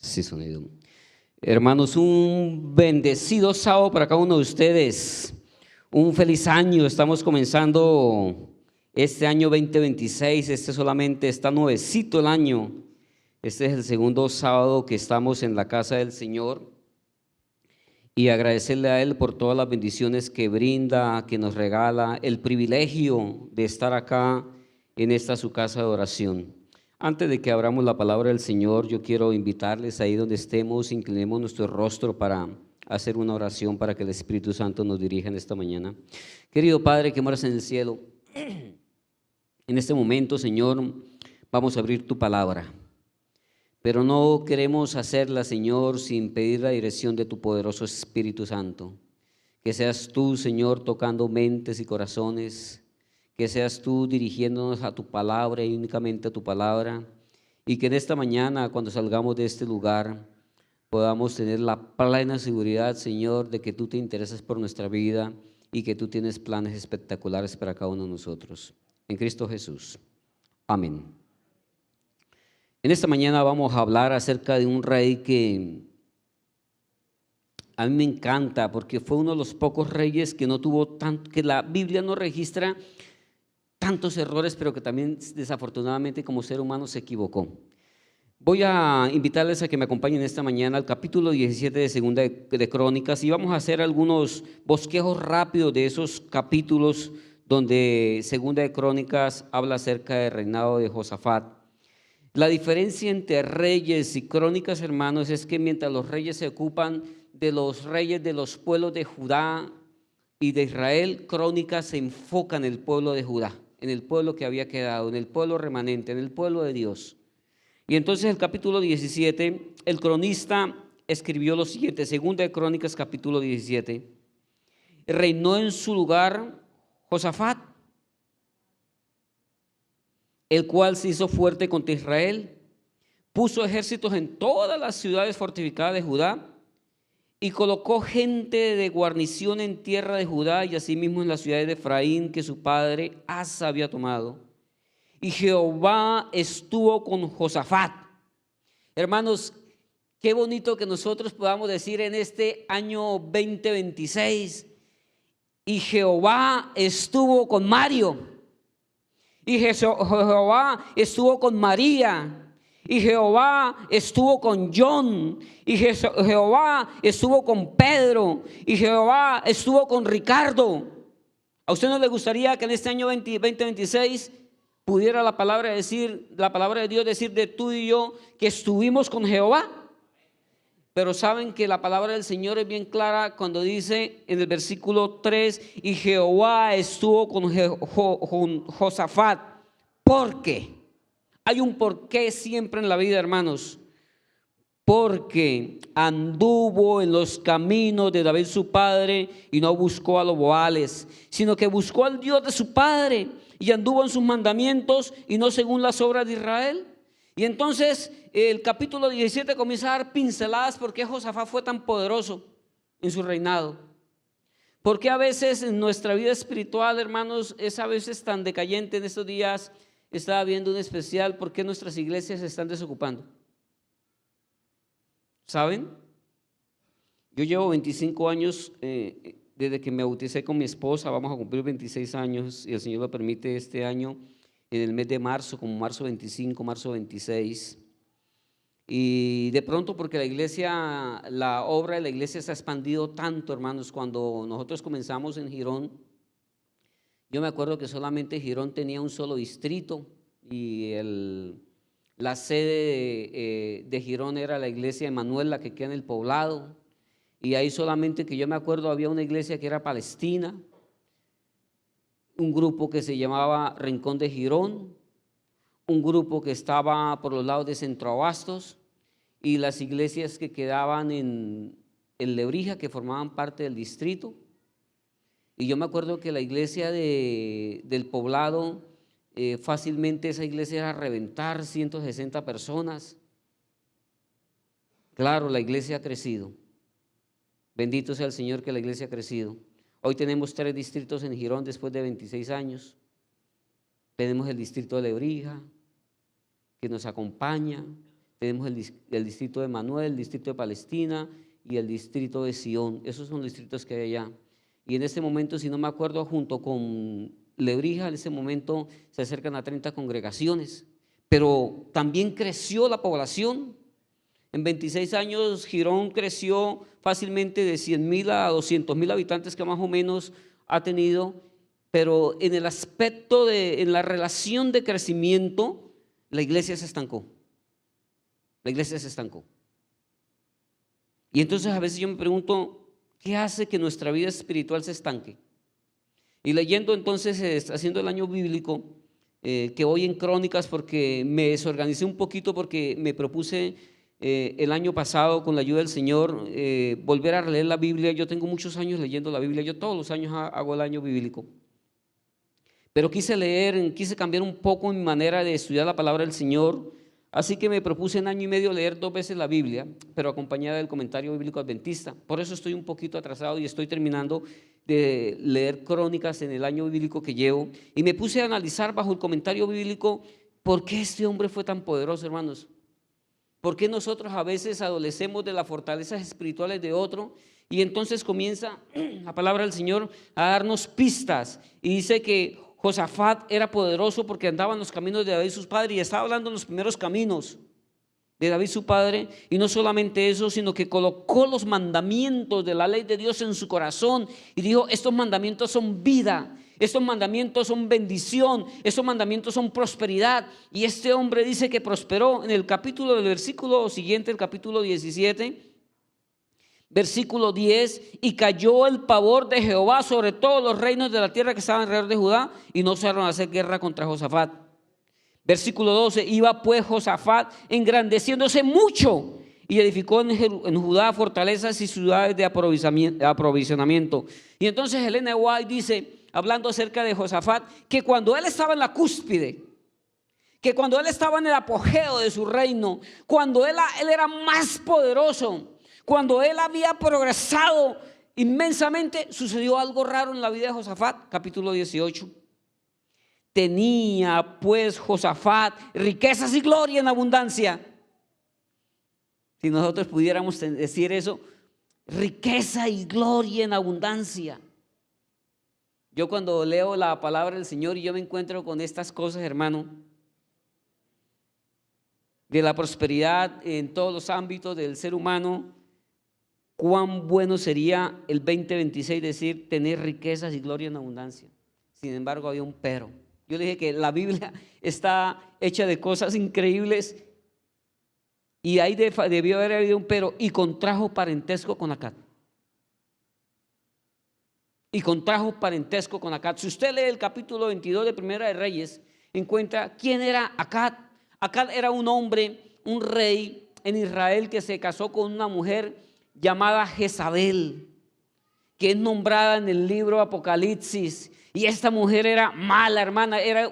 Sí, sonido. Hermanos, un bendecido sábado para cada uno de ustedes. Un feliz año. Estamos comenzando este año 2026. Solamente está nuevecito el año. Este es el segundo sábado que estamos en la casa del Señor. Y agradecerle a Él por todas las bendiciones que brinda, que nos regala, el privilegio de estar acá en esta su casa de oración. Antes de que abramos la palabra del Señor, yo quiero invitarles ahí donde estemos, inclinemos nuestro rostro para hacer una oración para que el Espíritu Santo nos dirija en esta mañana. Querido Padre que moras en el cielo, en este momento, Señor, vamos a abrir tu palabra. Pero no queremos hacerla, Señor, sin pedir la dirección de tu poderoso Espíritu Santo. Que seas tú, Señor, tocando mentes y corazones. Que seas tú dirigiéndonos a tu palabra y únicamente a tu palabra. Y que en esta mañana, cuando salgamos de este lugar, podamos tener la plena seguridad, Señor, de que tú te interesas por nuestra vida y que tú tienes planes espectaculares para cada uno de nosotros. En Cristo Jesús. Amén. En esta mañana vamos a hablar acerca de un rey que a mí me encanta porque fue uno de los pocos reyes que no tuvo tanto, que la Biblia no registra tantos errores, pero que también desafortunadamente como ser humano se equivocó. Voy a invitarles a que me acompañen esta mañana al capítulo 17 de Segunda de Crónicas y vamos a hacer algunos bosquejos rápidos de esos capítulos donde Segunda de Crónicas habla acerca del reinado de Josafat. La diferencia entre reyes y crónicas, hermanos, es que mientras los reyes se ocupan de los reyes de los pueblos de Judá y de Israel, crónicas se enfocan en el pueblo de Judá, en el pueblo que había quedado, en el pueblo remanente, en el pueblo de Dios. Y entonces el capítulo 17, el cronista escribió lo siguiente, Segunda de Crónicas capítulo 17, reinó en su lugar Josafat, el cual se hizo fuerte contra Israel, puso ejércitos en todas las ciudades fortificadas de Judá y colocó gente de guarnición en tierra de Judá y asimismo en las ciudades de Efraín que su padre Asa había tomado. Y Jehová estuvo con Josafat. Hermanos, qué bonito que nosotros podamos decir en este año 2026, y Jehová estuvo con Mario. Y Jehová estuvo con María, y Jehová estuvo con John, y Jehová estuvo con Pedro, y Jehová estuvo con Ricardo. ¿A usted no le gustaría que en este año 2026 pudiera la palabra de Dios decir de tú y yo que estuvimos con Jehová? Pero saben que la palabra del Señor es bien clara cuando dice en el versículo 3, y Jehová estuvo con Josafat. ¿Por qué? Hay un porqué siempre en la vida, hermanos. Porque anduvo en los caminos de David su padre y no buscó a los Baales, sino que buscó al Dios de su padre y anduvo en sus mandamientos y no según las obras de Israel. Y entonces el capítulo 17 comienza a dar pinceladas por qué Josafat fue tan poderoso en su reinado. Porque a veces en nuestra vida espiritual, hermanos, es a veces tan decayente. En estos días estaba viendo un especial por qué nuestras iglesias se están desocupando. ¿Saben? Yo llevo 25 años desde que me bauticé con mi esposa, vamos a cumplir 26 años y el Señor lo permite este año en el mes de marzo, como marzo 25, marzo 26. Y de pronto porque la obra de la iglesia se ha expandido tanto, hermanos. Cuando nosotros comenzamos en Girón, yo me acuerdo que solamente Girón tenía un solo distrito y la sede de Girón era la iglesia de Manuel, la que queda en el Poblado. Y ahí solamente que yo me acuerdo había una iglesia que era palestina, un grupo que se llamaba Rincón de Girón, un grupo que estaba por los lados de Centro Abastos y las iglesias que quedaban en Lebrija, que formaban parte del distrito. Y yo me acuerdo que la iglesia del Poblado, fácilmente esa iglesia era a reventar 160 personas. Claro, la iglesia ha crecido. Bendito sea el Señor que la iglesia ha crecido. Hoy tenemos 3 distritos en Girón después de 26 años. Tenemos el distrito de Lebrija, que nos acompaña. tenemos el distrito de Manuel, el distrito de Palestina y el distrito de Sion. Esos son los distritos que hay allá. Y en este momento, si no me acuerdo, junto con Lebrija, en ese momento se acercan a 30 congregaciones. Pero también creció la población. En 26 años Girón creció fácilmente de 100,000 a 200,000 habitantes que más o menos ha tenido, pero en el aspecto en la relación de crecimiento, la iglesia se estancó. La iglesia se estancó. Y entonces a veces yo me pregunto, ¿qué hace que nuestra vida espiritual se estanque? Y leyendo entonces, haciendo el año bíblico, que voy en Crónicas porque me desorganicé un poquito porque me propuse el año pasado con la ayuda del Señor volver a leer la Biblia. Yo tengo muchos años leyendo la Biblia, yo todos los años hago el año bíblico, pero quise cambiar un poco mi manera de estudiar la palabra del Señor, así que me propuse en año y medio leer 2 veces la Biblia, pero acompañada del comentario bíblico adventista. Por eso estoy un poquito atrasado y estoy terminando de leer Crónicas en el año bíblico que llevo, y me puse a analizar bajo el comentario bíblico por qué este hombre fue tan poderoso, hermanos. ¿Por qué nosotros a veces adolecemos de las fortalezas espirituales de otro? Y entonces comienza la palabra del Señor a darnos pistas, y dice que Josafat era poderoso porque andaba en los caminos de David su padre, y estaba hablando en los primeros caminos de David su padre. Y no solamente eso, sino que colocó los mandamientos de la ley de Dios en su corazón y dijo: estos mandamientos son vida, estos mandamientos son bendición, estos mandamientos son prosperidad. Y este hombre dice que prosperó. En el capítulo del versículo siguiente, el capítulo 17, versículo 10: y cayó el pavor de Jehová sobre todos los reinos de la tierra que estaban alrededor de Judá, y no osaron hacer guerra contra Josafat. Versículo 12: iba pues Josafat engrandeciéndose mucho, y edificó en Judá fortalezas y ciudades de aprovisionamiento. Y entonces Elena White dice, hablando acerca de Josafat, que cuando él estaba en la cúspide, que cuando él estaba en el apogeo de su reino, cuando él era más poderoso, cuando él había progresado inmensamente, sucedió algo raro en la vida de Josafat. Capítulo 18: tenía pues Josafat riquezas y gloria en abundancia. Si nosotros pudiéramos decir eso, riqueza y gloria en abundancia. Yo cuando leo la palabra del Señor y yo me encuentro con estas cosas, hermano, de la prosperidad en todos los ámbitos del ser humano, cuán bueno sería el 2026 decir tener riquezas y gloria en abundancia. Sin embargo, había un pero. Yo le dije que la Biblia está hecha de cosas increíbles, y ahí debió haber habido un pero: y contrajo parentesco con Acat. Y contrajo parentesco con Acat. Si usted lee el capítulo 22 de Primera de Reyes, encuentra quién era Acat. Acat era un hombre, un rey en Israel que se casó con una mujer llamada Jezabel, que es nombrada en el libro Apocalipsis. Y esta mujer era mala, hermana, era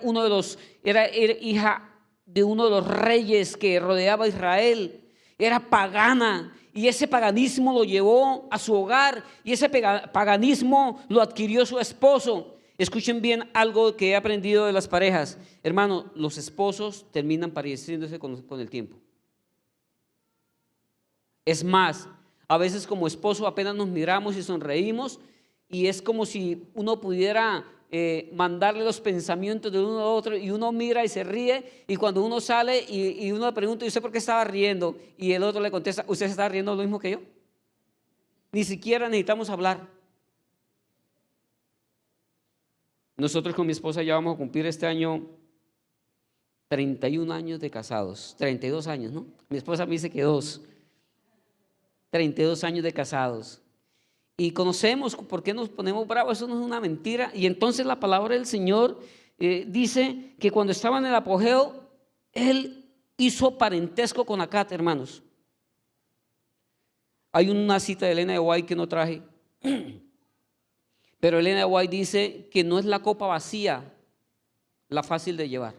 hija de uno de los reyes que rodeaba a Israel. Era pagana, y ese paganismo lo llevó a su hogar, y ese paganismo lo adquirió su esposo. Escuchen bien algo que he aprendido de las parejas, hermano: los esposos terminan pareciéndose con el tiempo. Es más, a veces como esposo apenas nos miramos y sonreímos, y es como si uno pudiera mandarle los pensamientos de uno a otro, y uno mira y se ríe, y cuando uno sale y uno le pregunta: ¿y usted por qué estaba riendo? Y el otro le contesta: ¿usted se está riendo lo mismo que yo? Ni siquiera necesitamos hablar. Nosotros con mi esposa ya vamos a cumplir este año 31 años de casados, 32 años, ¿no? Mi esposa me dice que 32 años de casados. Y conocemos por qué nos ponemos bravos. Eso no es una mentira. Y entonces la palabra del Señor dice que cuando estaba en el apogeo, él hizo parentesco con Acat, hermanos. Hay una cita de Elena White que no traje, pero Elena White dice que no es la copa vacía la fácil de llevar.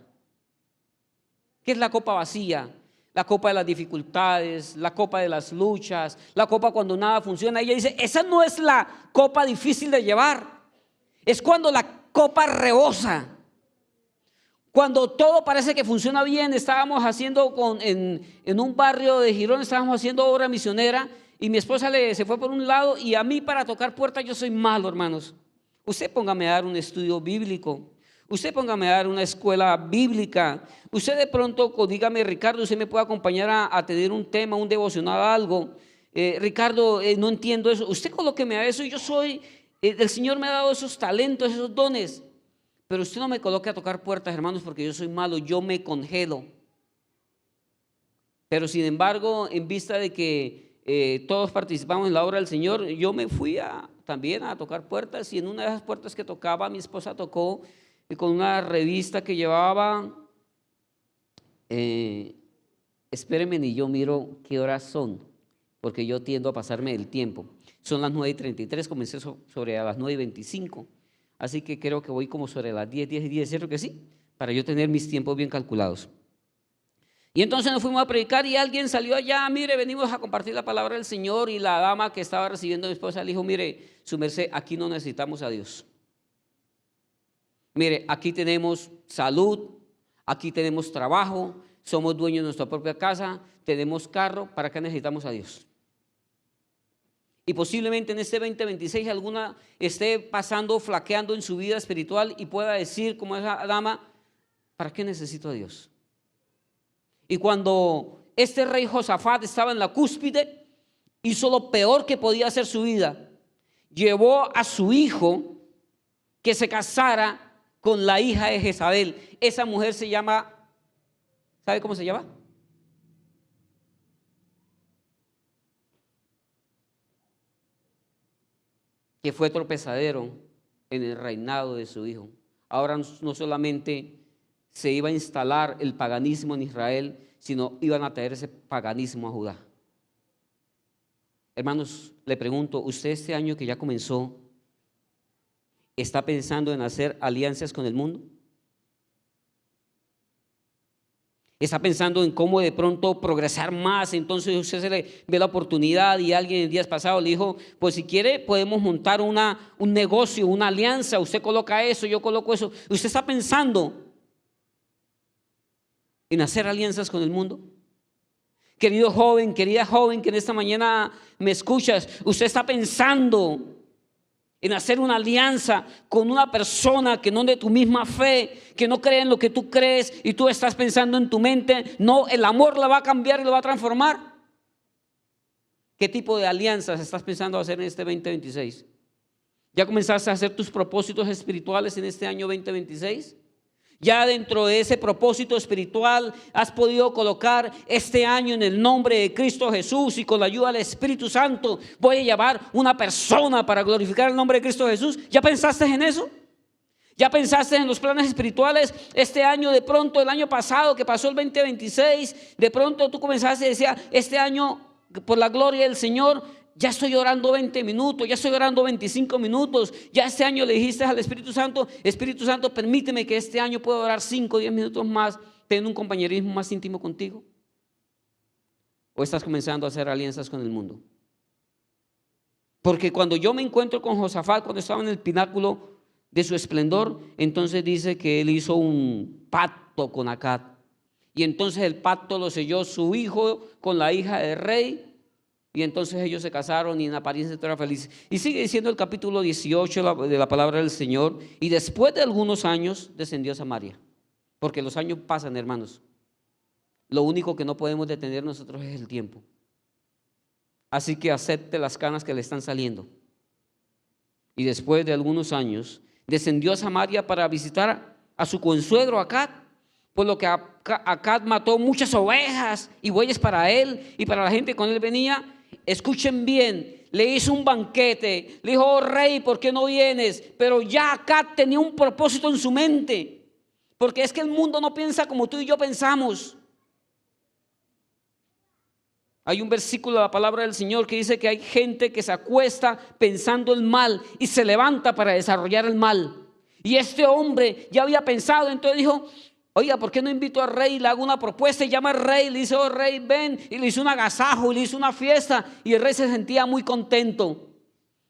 ¿Qué es la copa vacía? La copa de las dificultades, la copa de las luchas, la copa cuando nada funciona. Ella dice: esa no es la copa difícil de llevar, es cuando la copa rebosa, Cuando todo parece que funciona bien, estábamos haciendo en un barrio de Girón, estábamos haciendo obra misionera y mi esposa se fue por un lado y a mí para tocar puertas yo soy malo, hermanos. Usted póngame a dar un estudio bíblico, usted póngame a dar una escuela bíblica, usted de pronto dígame, Ricardo, usted me puede acompañar a tener un tema, un devocional, algo. Ricardo, no entiendo eso, usted colóqueme a eso y yo soy, el Señor me ha dado esos talentos, esos dones. Pero usted no me coloque a tocar puertas, hermanos, porque yo soy malo, yo me congelo. Pero sin embargo, en vista de que todos participamos en la obra del Señor, yo me fui también a tocar puertas y en una de esas puertas que tocaba, mi esposa tocó con una revista que llevaba, espérenme y yo miro qué horas son, porque yo tiendo a pasarme el tiempo. Son las 9:33, comencé sobre a las 9:25. Así que creo que voy como sobre las 10:10, ¿cierto que sí? Para yo tener mis tiempos bien calculados. Y entonces nos fuimos a predicar y alguien salió allá, mire, venimos a compartir la palabra del Señor, y la dama que estaba recibiendo a mi esposa le dijo, mire, su merced, aquí no necesitamos a Dios. Mire, aquí tenemos salud, aquí tenemos trabajo, somos dueños de nuestra propia casa, tenemos carro, ¿para qué necesitamos a Dios? Y posiblemente en este 2026 alguna esté pasando, flaqueando en su vida espiritual y pueda decir como esa dama, ¿para qué necesito a Dios? Y cuando este rey Josafat estaba en la cúspide, hizo lo peor que podía hacer su vida. Llevó a su hijo que se casara con la hija de Jezabel. Esa mujer se llama, ¿sabe cómo se llama? Que fue tropezadero en el reinado de su hijo. Ahora no solamente se iba a instalar el paganismo en Israel, sino iban a traer ese paganismo a Judá. Hermanos, le pregunto, ¿usted este año que ya comenzó está pensando en hacer alianzas con el mundo? Está pensando en cómo de pronto progresar más, entonces usted se le ve la oportunidad y alguien en días pasados le dijo, pues si quiere podemos montar un negocio, una alianza, usted coloca eso, yo coloco eso. ¿Usted está pensando en hacer alianzas con el mundo? Querido joven, querida joven que en esta mañana me escuchas, ¿usted está pensando en hacer una alianza con una persona que no es de tu misma fe, que no cree en lo que tú crees y tú estás pensando en tu mente? No, el amor la va a cambiar y la va a transformar. ¿Qué tipo de alianzas estás pensando hacer en este 2026? ¿Ya comenzaste a hacer tus propósitos espirituales en este año 2026? Ya dentro de ese propósito espiritual has podido colocar este año en el nombre de Cristo Jesús y con la ayuda del Espíritu Santo voy a llevar una persona para glorificar el nombre de Cristo Jesús. ¿Ya pensaste en eso? ¿Ya pensaste en los planes espirituales? Este año de pronto, el año pasado que pasó el 2026, de pronto tú comenzaste y decías, este año por la gloria del Señor ya estoy orando 20 minutos, ya estoy orando 25 minutos, ya este año le dijiste al Espíritu Santo, Espíritu Santo, permíteme que este año pueda orar 5 o 10 minutos más, teniendo un compañerismo más íntimo contigo. ¿O estás comenzando a hacer alianzas con el mundo? Porque cuando yo me encuentro con Josafat, cuando estaba en el pináculo de su esplendor, entonces dice que él hizo un pacto con Acab. Y entonces el pacto lo selló su hijo con la hija del rey. Y entonces ellos se casaron y en apariencia estaban felices. Y sigue diciendo el capítulo 18 de la palabra del Señor. Y después de algunos años descendió a Samaria. Porque los años pasan, hermanos. Lo único que no podemos detener nosotros es el tiempo. Así que acepte las canas que le están saliendo. Y después de algunos años descendió a Samaria para visitar a su consuegro Acab. Por lo que Acab mató muchas ovejas y bueyes para él y para la gente que con él venía. Escuchen bien, le hizo un banquete, le dijo, oh rey, ¿por qué no vienes? Pero ya Acab tenía un propósito en su mente, porque es que el mundo no piensa como tú y yo pensamos. Hay un versículo de la palabra del Señor que dice que hay gente que se acuesta pensando el mal y se levanta para desarrollar el mal. Y este hombre ya había pensado, entonces dijo, oiga, ¿por qué no invito al rey? Le hago una propuesta y llama al rey, le dice, oh rey, ven, y le hizo un agasajo, y le hizo una fiesta, y el rey se sentía muy contento.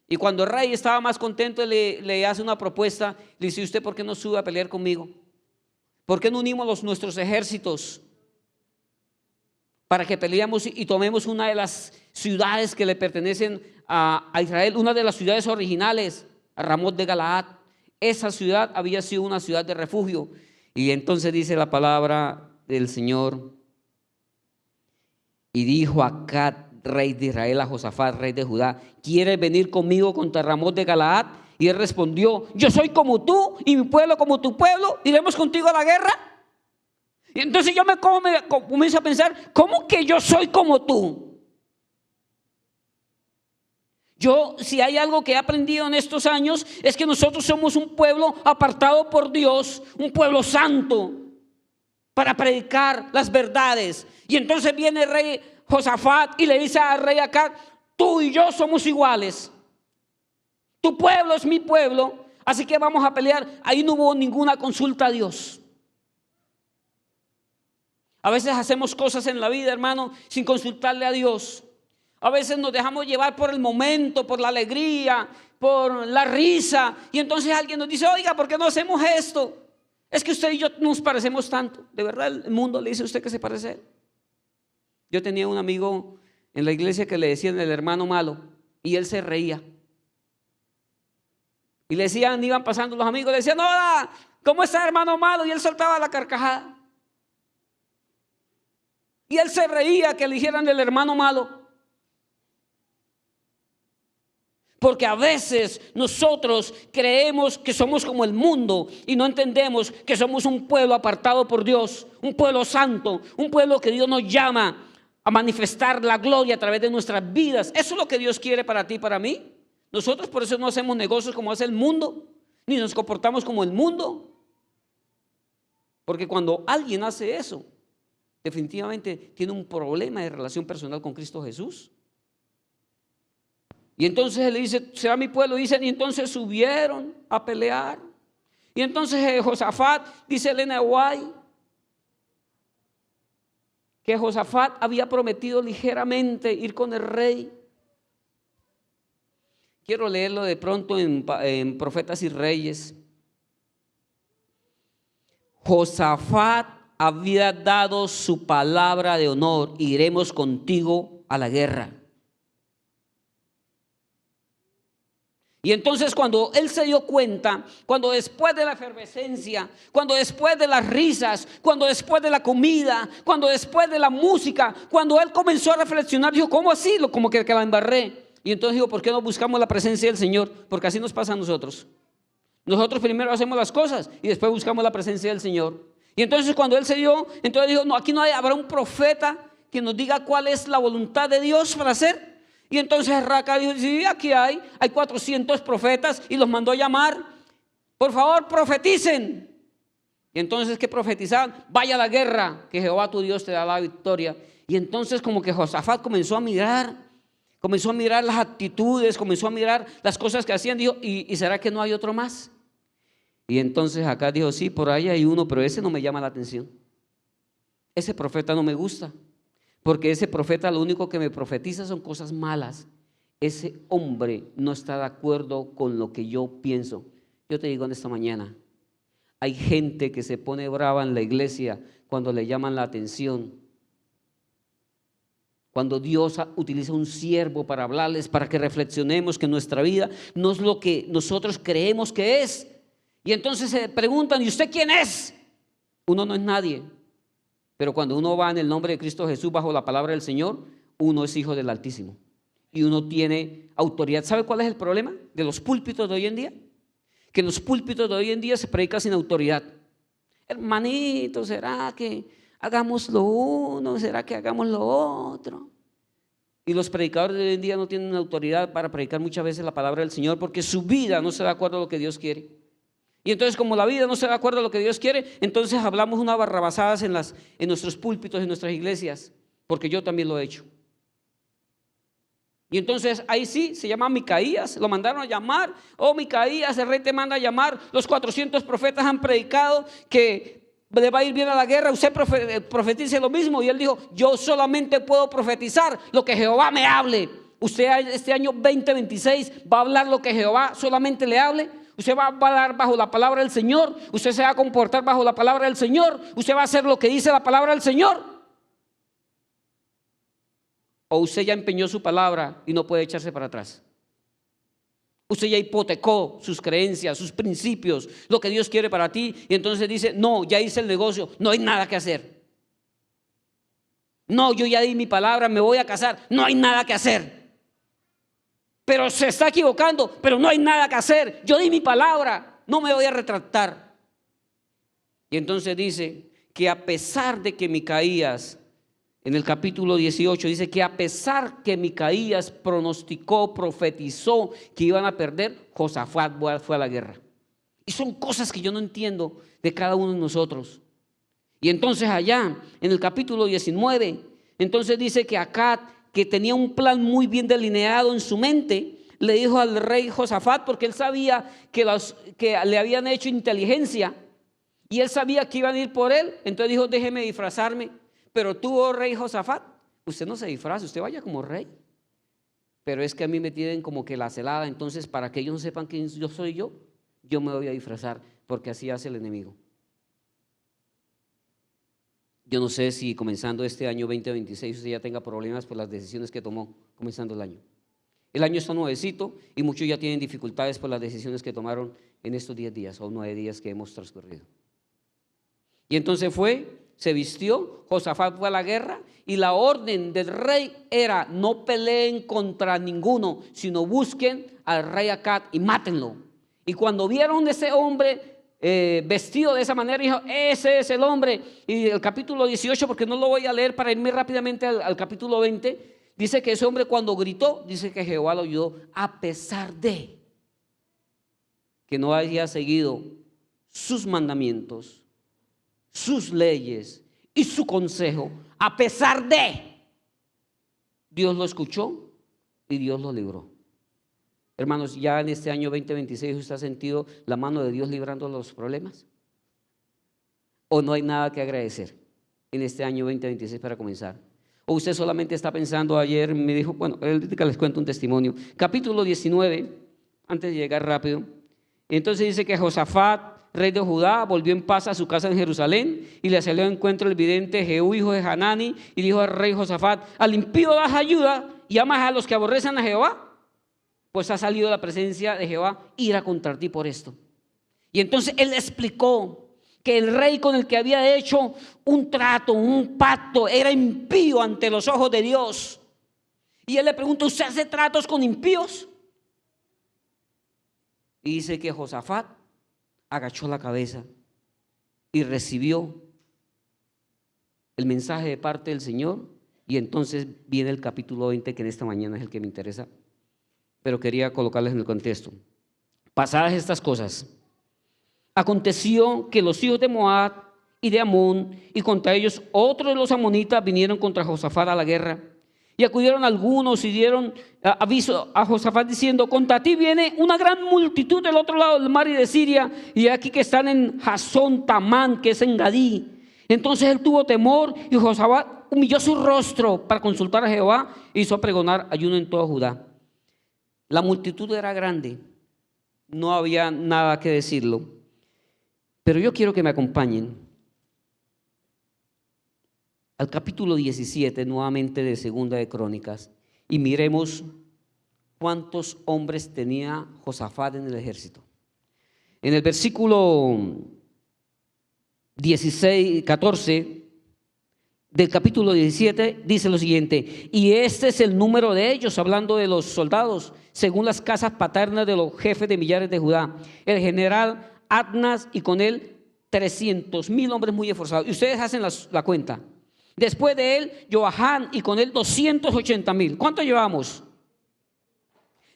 Y cuando el rey estaba más contento, le hace una propuesta, le dice, ¿usted por qué no sube a pelear conmigo? ¿Por qué no unimos nuestros ejércitos para que peleemos y tomemos una de las ciudades que le pertenecen a Israel, una de las ciudades originales, a Ramot de Galaad? Esa ciudad había sido una ciudad de refugio. Y entonces dice la palabra del Señor: y dijo Acab, rey de Israel, a Josafat, rey de Judá: ¿quieres venir conmigo contra Ramot de Galaad? Y él respondió: yo soy como tú y mi pueblo como tu pueblo, ¿iremos contigo a la guerra? Y entonces yo me comienzo a pensar: ¿cómo que yo soy como tú? Yo, si hay algo que he aprendido en estos años, es que nosotros somos un pueblo apartado por Dios, un pueblo santo, para predicar las verdades. Y entonces viene el rey Josafat y le dice al rey Acab: tú y yo somos iguales, tu pueblo es mi pueblo, así que vamos a pelear. Ahí no hubo ninguna consulta a Dios. A veces hacemos cosas en la vida, hermano, sin consultarle a Dios. A veces nos dejamos llevar por el momento, por la alegría, por la risa. Y entonces alguien nos dice: oiga, ¿por qué no hacemos esto? Es que usted y yo nos parecemos tanto. ¿De verdad el mundo le dice a usted que se parece a él? Yo tenía un amigo en la iglesia que le decían el hermano malo, y él se reía. Y le decían, iban pasando los amigos, le decían: hola, ¿cómo está, hermano malo? Y él soltaba la carcajada. Y él se reía que le dijeran del hermano malo. Porque a veces nosotros creemos que somos como el mundo y no entendemos que somos un pueblo apartado por Dios, un pueblo santo, un pueblo que Dios nos llama a manifestar la gloria a través de nuestras vidas. Eso es lo que Dios quiere para ti y para mí. Nosotros por eso no hacemos negocios como hace el mundo, ni nos comportamos como el mundo. Porque cuando alguien hace eso, definitivamente tiene un problema de relación personal con Cristo Jesús. Y entonces él le dice: será mi pueblo. Dicen, y entonces subieron a pelear. Y entonces Josafat, dice Elena White, que Josafat había prometido ligeramente ir con el rey. Quiero leerlo de pronto en Profetas y Reyes. Josafat había dado su palabra de honor: iremos contigo a la guerra. Y entonces cuando él se dio cuenta, cuando después de la efervescencia, cuando después de las risas, cuando después de la comida, cuando después de la música, cuando él comenzó a reflexionar, dijo: ¿cómo así? Como que la embarré. Y entonces dijo: ¿por qué no buscamos la presencia del Señor? Porque así nos pasa a nosotros. Nosotros primero hacemos las cosas y después buscamos la presencia del Señor. Y entonces cuando él se dio, entonces dijo: no, aquí no habrá un profeta que nos diga cuál es la voluntad de Dios para hacer. Y entonces Raca dijo: sí, aquí hay 400 profetas, y los mandó a llamar: por favor, profeticen. Y entonces, ¿qué profetizaban? Vaya a la guerra, que Jehová tu Dios te da la victoria. Y entonces como que Josafat comenzó a mirar las actitudes, comenzó a mirar las cosas que hacían. Dijo: ¿y será que no hay otro más? Y entonces acá dijo: sí, por ahí hay uno, pero ese no me llama la atención. Ese profeta no me gusta. Porque ese profeta lo único que me profetiza son cosas malas. Ese hombre no está de acuerdo con lo que yo pienso. Yo te digo en esta mañana, hay gente que se pone brava en la iglesia cuando le llaman la atención. Cuando Dios utiliza un siervo para hablarles, para que reflexionemos que nuestra vida no es lo que nosotros creemos que es. Y entonces se preguntan: ¿y usted quién es? Uno no es nadie. Pero cuando uno va en el nombre de Cristo Jesús, bajo la palabra del Señor, uno es hijo del Altísimo. Y uno tiene autoridad. ¿Sabe cuál es el problema de los púlpitos de hoy en día? Que en los púlpitos de hoy en día se predica sin autoridad. Hermanito, ¿será que hagamos lo uno? ¿Será que hagamos lo otro? Y los predicadores de hoy en día no tienen autoridad para predicar muchas veces la palabra del Señor, porque su vida no se da de acuerdo a lo que Dios quiere. Y entonces, como la vida no se da de acuerdo a lo que Dios quiere, entonces hablamos unas barrabasadas en nuestros púlpitos, en nuestras iglesias, porque yo también lo he hecho. Y entonces ahí sí, se llama Micaías, lo mandaron a llamar: oh Micaías, el rey te manda a llamar, los 400 profetas han predicado que le va a ir bien a la guerra, usted profetice lo mismo. Y él dijo: yo solamente puedo profetizar lo que Jehová me hable. Usted este año 2026 va a hablar lo que Jehová solamente le hable. Usted va a hablar bajo la palabra del Señor. Usted se va a comportar bajo la palabra del Señor. Usted va a hacer lo que dice la palabra del Señor. O usted ya empeñó su palabra y no puede echarse para atrás. Usted ya hipotecó sus creencias, sus principios, lo que Dios quiere para ti. Y entonces dice, no, ya hice el negocio, no hay nada que hacer. No, yo ya di mi palabra, me voy a casar, no hay nada que hacer. Pero se está equivocando, pero no hay nada que hacer. Yo di mi palabra, no me voy a retractar. Y entonces dice que a pesar de que Micaías, en el capítulo 18, dice que a pesar que Micaías pronosticó, profetizó que iban a perder, Josafat fue a la guerra. Y son cosas que yo no entiendo de cada uno de nosotros. Y entonces allá, en el capítulo 19, entonces dice que Acab, que tenía un plan muy bien delineado en su mente, le dijo al rey Josafat, porque él sabía que le habían hecho inteligencia y él sabía que iban a ir por él. Entonces dijo, déjeme disfrazarme. Pero tú, oh rey Josafat, usted no se disfrace, usted vaya como rey. Pero es que a mí me tienen como que la celada, entonces para que ellos no sepan quién yo soy yo me voy a disfrazar, porque así hace el enemigo. Yo no sé si comenzando este año 2026 usted ya tenga problemas por las decisiones que tomó comenzando el año. El año está nuevecito y muchos ya tienen dificultades por las decisiones que tomaron en estos 10 días o 9 días que hemos transcurrido. Y entonces se vistió, Josafat fue a la guerra y la orden del rey era: no peleen contra ninguno, sino busquen al rey Acab y mátenlo. Y cuando vieron a ese hombre vestido de esa manera, dijo, ese es el hombre. Y el capítulo 18, porque no lo voy a leer para irme rápidamente al capítulo 20, dice que ese hombre cuando gritó, dice que Jehová lo ayudó, a pesar de que no haya seguido sus mandamientos, sus leyes y su consejo. A pesar de, Dios lo escuchó y Dios lo libró. Hermanos, ya en este año 2026 ¿usted ha sentido la mano de Dios librando los problemas? ¿O no hay nada que agradecer en este año 2026 para comenzar? ¿O usted solamente está pensando? Ayer me dijo, bueno, ahorita les cuento un testimonio. Capítulo 19, antes de llegar rápido. Entonces dice que Josafat, rey de Judá, volvió en paz a su casa en Jerusalén y le salió al encuentro el vidente Jehú, hijo de Hanani, y dijo al rey Josafat: al impío das ayuda y amas a los que aborrecen a Jehová. Pues ha salido la presencia de Jehová ira contra ti por esto. Y entonces él explicó que el rey con el que había hecho un trato, un pacto, era impío ante los ojos de Dios. Y él le pregunta: ¿usted hace tratos con impíos? Y dice que Josafat agachó la cabeza y recibió el mensaje de parte del Señor. Y entonces viene el capítulo 20, que en esta mañana es el que me interesa, pero quería colocarles en el contexto. Pasadas estas cosas, aconteció que los hijos de Moab y de Amón, y contra ellos otros de los amonitas, vinieron contra Josafat a la guerra. Y acudieron algunos y dieron aviso a Josafat diciendo: contra ti viene una gran multitud del otro lado del mar y de Siria, y aquí que están en Jasón Tamán, que es en Gadí. Entonces él tuvo temor y Josafat humilló su rostro para consultar a Jehová e hizo pregonar ayuno en toda Judá. La multitud era grande, no había nada que decirlo, pero yo quiero que me acompañen al capítulo 17 nuevamente de Segunda de Crónicas y miremos cuántos hombres tenía Josafat en el ejército. En el versículo 14 del capítulo 17 dice lo siguiente: y este es el número de ellos, hablando de los soldados, según las casas paternas de los jefes de millares de Judá, el general Adnas, y con él 300,000 hombres muy esforzados. Y ustedes hacen la cuenta. Después de él, Joahán, y con él 280,000. ¿Cuánto llevamos?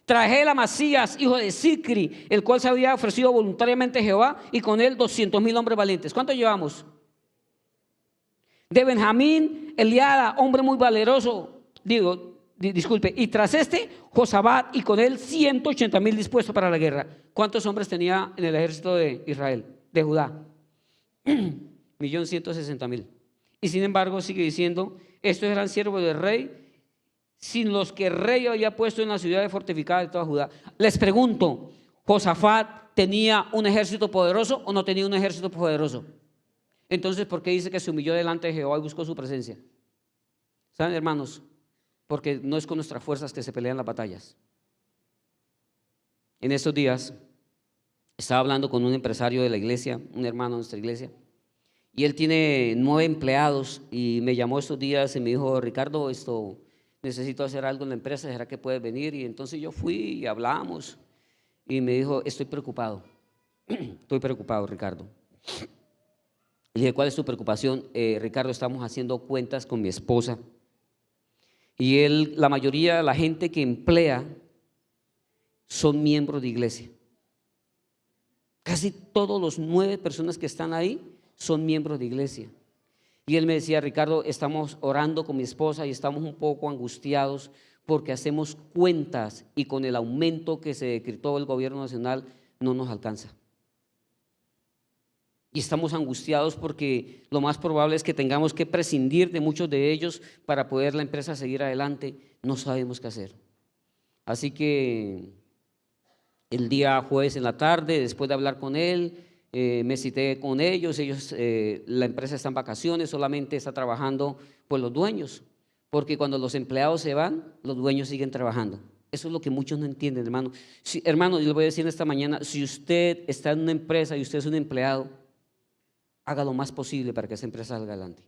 Traje a Masías, hijo de Sicri, el cual se había ofrecido voluntariamente a Jehová, y con él 200,000 hombres valientes. ¿Cuánto llevamos? De Benjamín, Eliada, hombre muy valeroso, disculpe, y tras este, Josafat, y con él 180,000 dispuestos para la guerra. ¿Cuántos hombres tenía en el ejército de Israel, de Judá? 1.160.000. Y sin embargo sigue diciendo: estos eran siervos del rey, sin los que el rey había puesto en las ciudades fortificadas de toda Judá. Les pregunto, ¿Josafat tenía un ejército poderoso o no tenía un ejército poderoso? Entonces, ¿por qué dice que se humilló delante de Jehová y buscó su presencia? ¿Saben, hermanos? Porque no es con nuestras fuerzas que se pelean las batallas. En estos días estaba hablando con un empresario de la iglesia, un hermano de nuestra iglesia, y él tiene 9 empleados y me llamó estos días y me dijo: Ricardo, necesito hacer algo en la empresa, ¿será que puedes venir? Y entonces yo fui y hablamos y me dijo: estoy preocupado, estoy preocupado, Ricardo. Le dije: ¿cuál es tu preocupación? Ricardo, estamos haciendo cuentas con mi esposa y la mayoría de la gente que emplea son miembros de iglesia. Casi todos los 9 personas que están ahí son miembros de iglesia. Y él me decía: Ricardo, estamos orando con mi esposa y estamos un poco angustiados porque hacemos cuentas y con el aumento que se decretó el gobierno nacional no nos alcanza. Y estamos angustiados porque lo más probable es que tengamos que prescindir de muchos de ellos para poder la empresa seguir adelante. No sabemos qué hacer. Así que el día jueves en la tarde, después de hablar con él, me cité con ellos. La empresa está en vacaciones, solamente está trabajando por los dueños, porque cuando los empleados se van, los dueños siguen trabajando. Eso es lo que muchos no entienden, hermano. Hermano, yo le voy a decir esta mañana: si usted está en una empresa y usted es un empleado, haga lo más posible para que esa empresa salga adelante.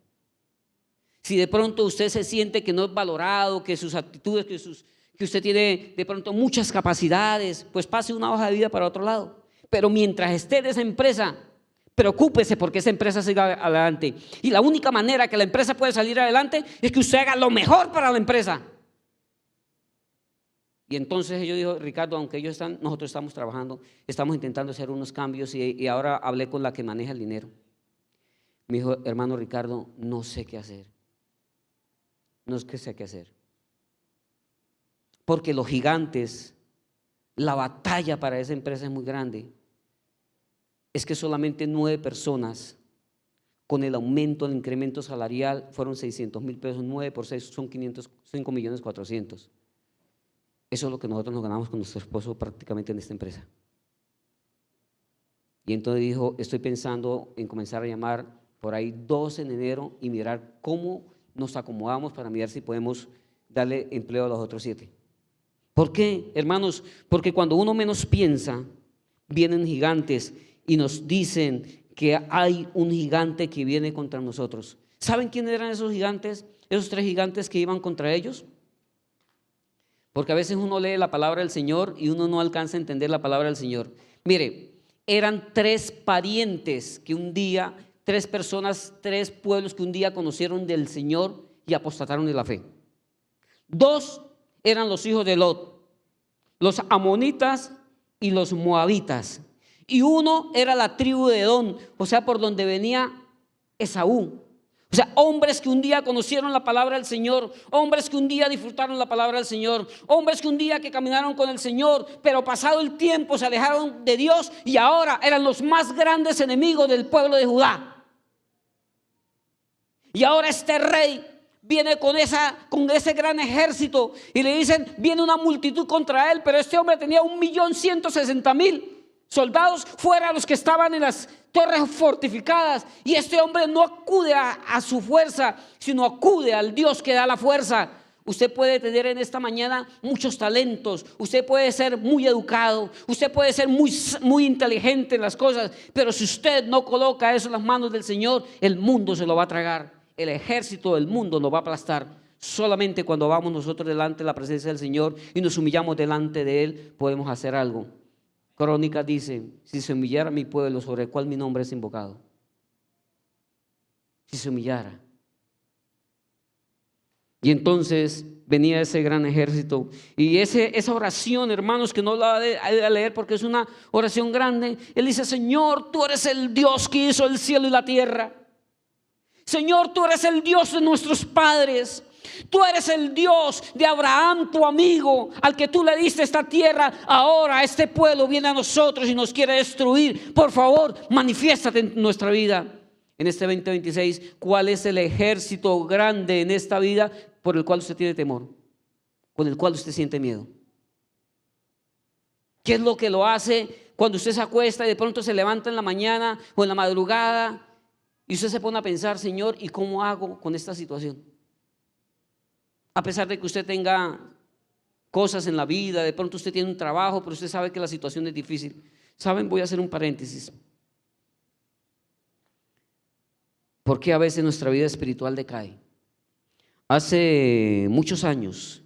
Si de pronto usted se siente que no es valorado, que sus actitudes, que usted tiene de pronto muchas capacidades, pues pase una hoja de vida para otro lado. Pero mientras esté en esa empresa, preocúpese porque esa empresa siga adelante. Y la única manera que la empresa puede salir adelante es que usted haga lo mejor para la empresa. Y entonces ellos dijo: Ricardo, aunque ellos están, nosotros estamos trabajando, estamos intentando hacer unos cambios y ahora hablé con la que maneja el dinero. Me dijo: hermano Ricardo, no sé qué hacer. No sé qué hacer. Porque los gigantes, la batalla para esa empresa es muy grande. Es que solamente 9 personas con el aumento del incremento salarial fueron 600,000 pesos. 9 por 6 son 5,400,000. Eso es lo que nosotros nos ganamos con nuestro esposo prácticamente en esta empresa. Y entonces dijo: estoy pensando en comenzar a llamar por ahí 12 de enero y mirar cómo nos acomodamos para mirar si podemos darle empleo a los otros 7. ¿Por qué, hermanos? Porque cuando uno menos piensa, vienen gigantes y nos dicen que hay un gigante que viene contra nosotros. ¿Saben quiénes eran esos gigantes? Esos 3 gigantes que iban contra ellos. Porque a veces uno lee la palabra del Señor y uno no alcanza a entender la palabra del Señor. Mire, eran 3 parientes que un día, 3 personas, 3 pueblos que un día conocieron del Señor y apostataron de la fe. 2 eran los hijos de Lot, los amonitas y los moabitas. Y 1 era la tribu de Edom, o sea, por donde venía Esaú. O sea, hombres que un día conocieron la palabra del Señor, hombres que un día disfrutaron la palabra del Señor, hombres que un día que caminaron con el Señor, pero pasado el tiempo se alejaron de Dios y ahora eran los más grandes enemigos del pueblo de Judá. Y ahora este rey viene con ese gran ejército y le dicen: viene una multitud contra él, pero este hombre tenía 1,160,000 soldados fuera de los que estaban en las torres fortificadas, y este hombre no acude a su fuerza, sino acude al Dios que da la fuerza. Usted puede tener en esta mañana muchos talentos, usted puede ser muy educado, usted puede ser muy inteligente en las cosas, pero si usted no coloca eso en las manos del Señor, el mundo se lo va a tragar, el ejército del mundo nos va a aplastar. Solamente cuando vamos nosotros delante de la presencia del Señor y nos humillamos delante de Él, podemos hacer algo. Crónicas dice: si se humillara mi pueblo sobre el cual mi nombre es invocado. Si se humillara. Y entonces venía ese gran ejército. Y esa oración, hermanos, que no la voy a leer porque es una oración grande. Él dice: Señor, tú eres el Dios que hizo el cielo y la tierra. Señor, tú eres el Dios de nuestros padres. Tú eres el Dios de Abraham, tu amigo, al que tú le diste esta tierra. Ahora este pueblo viene a nosotros y nos quiere destruir. Por favor, manifiéstate en nuestra vida. En este 2026, ¿cuál es el ejército grande en esta vida por el cual usted tiene temor? Con el cual usted siente miedo. ¿Qué es lo que lo hace cuando usted se acuesta y de pronto se levanta en la mañana o en la madrugada y usted se pone a pensar, Señor, ¿y cómo hago con esta situación? A pesar de que usted tenga cosas en la vida, de pronto usted tiene un trabajo, pero usted sabe que la situación es difícil. ¿Saben? Voy a hacer un paréntesis. ¿Por qué a veces nuestra vida espiritual decae? Hace muchos años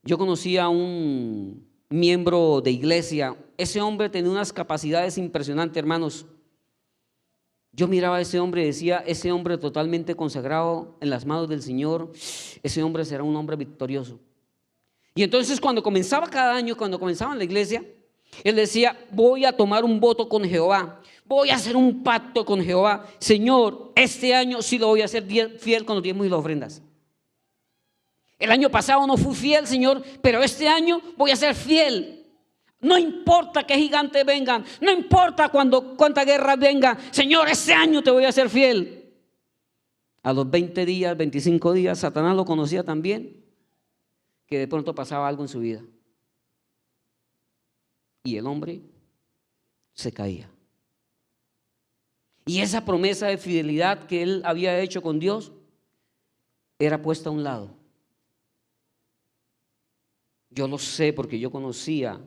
yo conocí a un miembro de iglesia. Ese hombre tenía unas capacidades impresionantes, hermanos. Yo miraba a ese hombre y decía, ese hombre totalmente consagrado en las manos del Señor, ese hombre será un hombre victorioso. Y entonces cuando comenzaba cada año, cuando comenzaba en la iglesia, él decía, voy a tomar un voto con Jehová, voy a hacer un pacto con Jehová. Señor, este año sí lo voy a hacer fiel con los diezmos y las ofrendas. El año pasado no fui fiel, Señor, pero este año voy a ser fiel. No importa que gigantes vengan, no importa cuánta guerra venga, Señor, este año te voy a ser fiel. A los 20 días, 25 días, Satanás lo conocía también, que de pronto pasaba algo en su vida. Y el hombre se caía. Y esa promesa de fidelidad que él había hecho con Dios era puesta a un lado. Yo lo sé porque yo conocía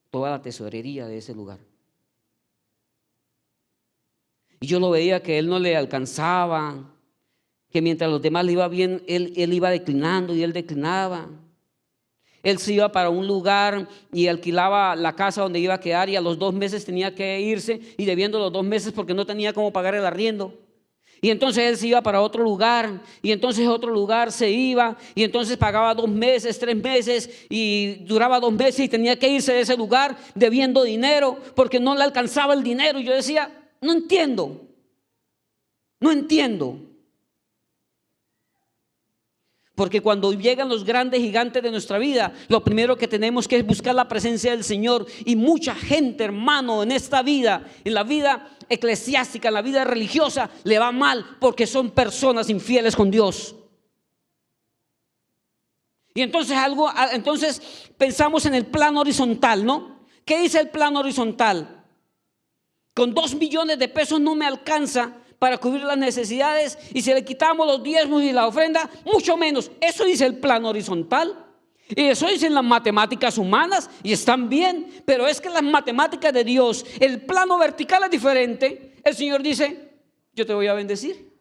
toda la tesorería de ese lugar. Y yo lo veía que él no le alcanzaba, que mientras a los demás le iba bien, él iba declinando y él declinaba. Él se iba para un lugar y alquilaba la casa donde iba a quedar y a los 2 meses tenía que irse y debiendo los 2 meses porque no tenía cómo pagar el arriendo. Y entonces él se iba para otro lugar y entonces otro lugar se iba y entonces pagaba 2 meses, 3 meses y duraba 2 meses y tenía que irse de ese lugar debiendo dinero porque no le alcanzaba el dinero. Y yo decía, no entiendo. Porque cuando llegan los grandes gigantes de nuestra vida, lo primero que tenemos que es buscar la presencia del Señor. Y mucha gente, hermano, en esta vida, en la vida eclesiástica, en la vida religiosa, le va mal porque son personas infieles con Dios. Y entonces pensamos en el plano horizontal, ¿no? ¿Qué dice el plano horizontal? Con 2 millones de pesos no me alcanza para cubrir las necesidades, y si le quitamos los diezmos y la ofrenda, mucho menos. Eso dice el plano horizontal. Y eso dicen las matemáticas humanas y están bien, pero es que las matemáticas de Dios, el plano vertical es diferente. El Señor dice, yo te voy a bendecir.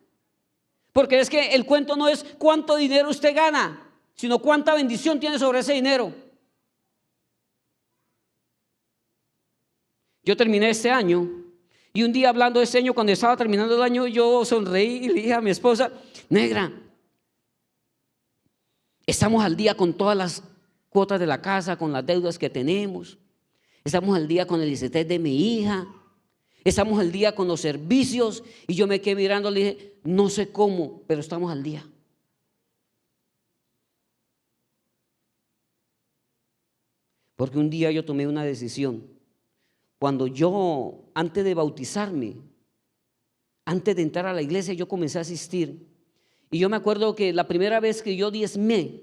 Porque es que el cuento no es cuánto dinero usted gana, sino cuánta bendición tiene sobre ese dinero. Yo terminé este año y un día hablando de este año, cuando estaba terminando el año, yo sonreí y le dije a mi esposa, negra, estamos al día con todas las cuotas de la casa, con las deudas que tenemos. Estamos al día con el ICT de mi hija. Estamos al día con los servicios. Y yo me quedé mirando y le dije, no sé cómo, pero estamos al día. Porque un día yo tomé una decisión. Cuando yo, antes de bautizarme, antes de entrar a la iglesia, yo comencé a asistir. Y yo me acuerdo que la primera vez que yo diezmé,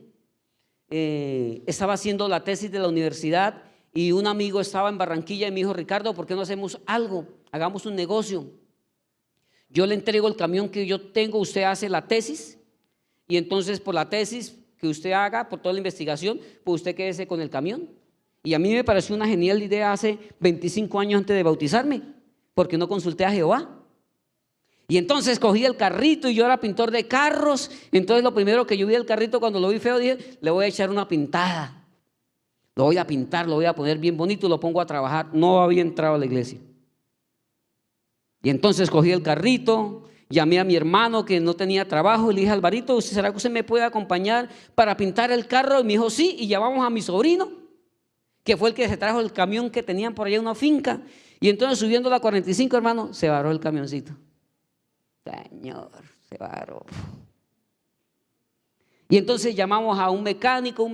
estaba haciendo la tesis de la universidad y un amigo estaba en Barranquilla y me dijo, Ricardo, ¿por qué no hacemos algo? Hagamos un negocio. Yo le entrego el camión que yo tengo, usted hace la tesis y entonces por la tesis que usted haga, por toda la investigación, pues usted quédese con el camión. Y a mí me pareció una genial idea hace 25 años antes de bautizarme, porque no consulté a Jehová. Y entonces cogí el carrito y yo era pintor de carros. Entonces lo primero que yo vi el carrito cuando lo vi feo, dije, le voy a echar una pintada. Lo voy a pintar, lo voy a poner bien bonito y lo pongo a trabajar. No había entrado a la iglesia. Y entonces cogí el carrito, llamé a mi hermano que no tenía trabajo y le dije, Alvarito, ¿será que usted me puede acompañar para pintar el carro? Y me dijo, sí, y llamamos a mi sobrino, que fue el que se trajo el camión que tenían por allá en una finca. Y entonces subiendo la 45, hermano, se varó el camioncito. Señor, se varó. Y entonces llamamos a un mecánico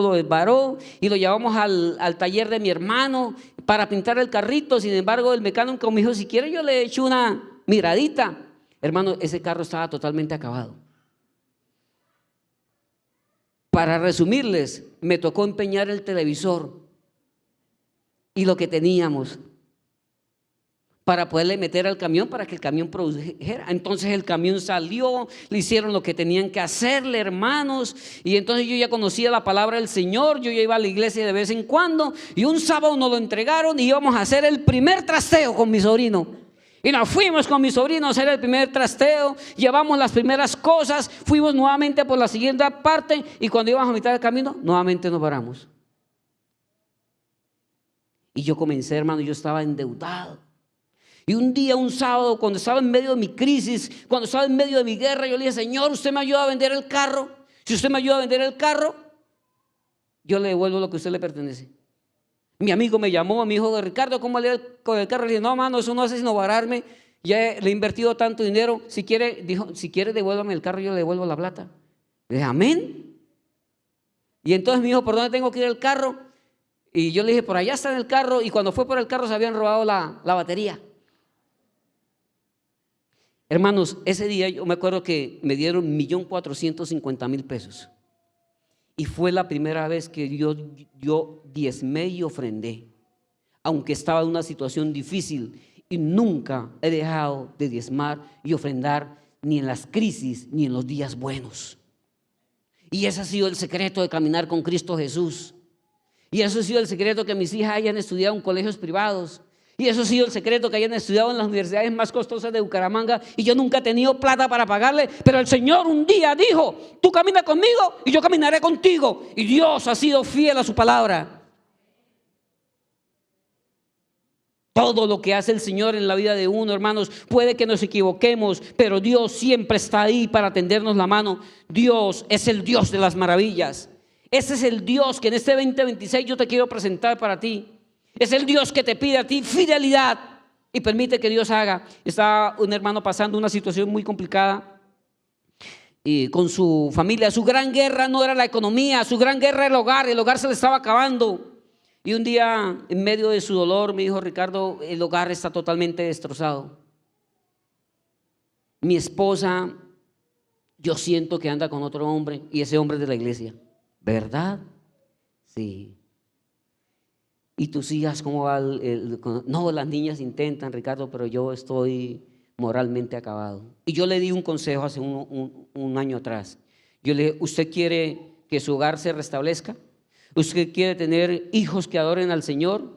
lo desvaró y lo llevamos al taller de mi hermano para pintar el carrito. Sin embargo, el mecánico me dijo, si quiere yo le echo una miradita. Hermano, ese carro estaba totalmente acabado. Para resumirles, me tocó empeñar el televisor y lo que teníamos para poderle meter al camión para que el camión produjera. Entonces el camión salió, le hicieron lo que tenían que hacerle, hermanos, y entonces yo ya conocía la palabra del Señor, yo ya iba a la iglesia de vez en cuando, y un sábado nos lo entregaron y íbamos a hacer el primer trasteo con mi sobrino. Y nos fuimos con mi sobrino a hacer el primer trasteo, llevamos las primeras cosas, fuimos nuevamente por la siguiente parte, y cuando íbamos a mitad del camino, nuevamente nos paramos. Y yo comencé, hermano, yo estaba endeudado. Y un día, un sábado, cuando estaba en medio de mi crisis, cuando estaba en medio de mi guerra, yo le dije: Señor, usted me ayuda a vender el carro. Si usted me ayuda a vender el carro, yo le devuelvo lo que a usted le pertenece. Mi amigo me llamó, me dijo: Ricardo, ¿cómo le con el carro? Le dije: no, mano, eso no hace sino vararme. Ya le he invertido tanto dinero. Si quiere, dijo, si quiere devuélvame el carro, yo le devuelvo la plata. Le dije: amén. Y entonces me dijo: ¿por dónde tengo que ir el carro? Y yo le dije: por allá está en el carro. Y cuando fue por el carro se habían robado la batería. Hermanos, ese día yo me acuerdo que me dieron 1.450.000 pesos. Y fue la primera vez que yo diezmé y ofrendé, aunque estaba en una situación difícil. Y nunca he dejado de diezmar y ofrendar, ni en las crisis ni en los días buenos. Y ese ha sido el secreto de caminar con Cristo Jesús. Y eso ha sido el secreto que mis hijas hayan estudiado en colegios privados. Y eso ha sido el secreto que hayan estudiado en las universidades más costosas de Bucaramanga. Y yo nunca he tenido plata para pagarle, pero el Señor un día dijo: tú camina conmigo y yo caminaré contigo. Y Dios ha sido fiel a su palabra. Todo lo que hace el Señor en la vida de uno, hermanos, puede que nos equivoquemos, pero Dios siempre está ahí para tendernos la mano. Dios es el Dios de las maravillas. Ese es el Dios que en este 2026 yo te quiero presentar para ti. Es el Dios que te pide a ti fidelidad y permite que Dios haga. Estaba un hermano pasando una situación muy complicada y con su familia. Su gran guerra no era la economía, su gran guerra era el hogar se le estaba acabando. Y un día, en medio de su dolor, me dijo: Ricardo, el hogar está totalmente destrozado. Mi esposa, yo siento que anda con otro hombre y ese hombre es de la iglesia. ¿Verdad? Sí. ¿Y tus hijas cómo va? No, las niñas intentan, Ricardo, pero yo estoy moralmente acabado. Y yo le di un consejo hace un año atrás. Yo le dije: ¿usted quiere que su hogar se restablezca? ¿Usted quiere tener hijos que adoren al Señor?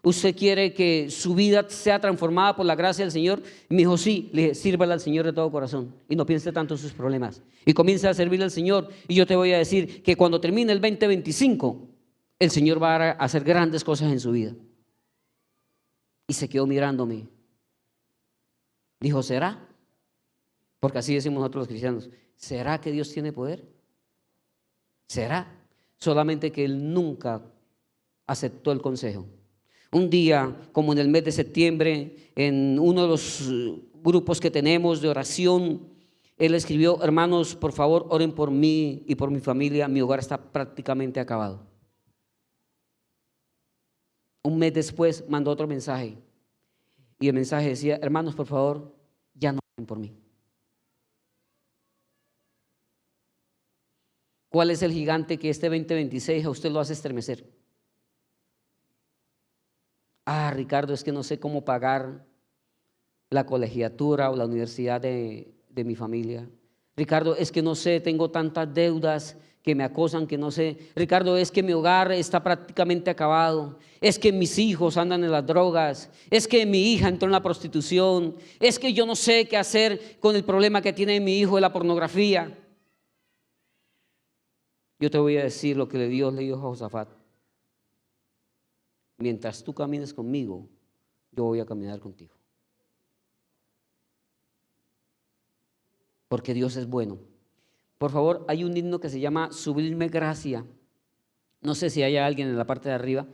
¿Usted quiere que su vida sea transformada por la gracia del Señor? Y me dijo: sí. Le dije: sírvale al Señor de todo corazón y no piense tanto en sus problemas. Y comience a servirle al Señor. Y yo te voy a decir que cuando termine el 2025, el Señor va a hacer grandes cosas en su vida. Y se quedó mirándome. Dijo: ¿será? Porque así decimos nosotros los cristianos. ¿Será que Dios tiene poder? ¿Será? Solamente que él nunca aceptó el consejo. Un día, como en el mes de septiembre, en uno de los grupos que tenemos de oración, él escribió: hermanos, por favor, oren por mí y por mi familia, mi hogar está prácticamente acabado. Un mes después mandó otro mensaje y el mensaje decía: hermanos, por favor, ya no oren por mí. ¿Cuál es el gigante que este 2026 a usted lo hace estremecer? Ricardo, es que no sé cómo pagar la colegiatura o la universidad de mi familia. Ricardo, es que no sé, tengo tantas deudas que me acosan que no sé. Ricardo, es que mi hogar está prácticamente acabado. Es que mis hijos andan en las drogas. Es que mi hija entró en la prostitución. Es que yo no sé qué hacer con el problema que tiene mi hijo de la pornografía. Yo te voy a decir lo que Dios le dijo a Josafat: mientras tú camines conmigo, yo voy a caminar contigo. Porque Dios es bueno. Por favor, hay un himno que se llama Sublime Gracia. No sé si hay alguien en la parte de arriba.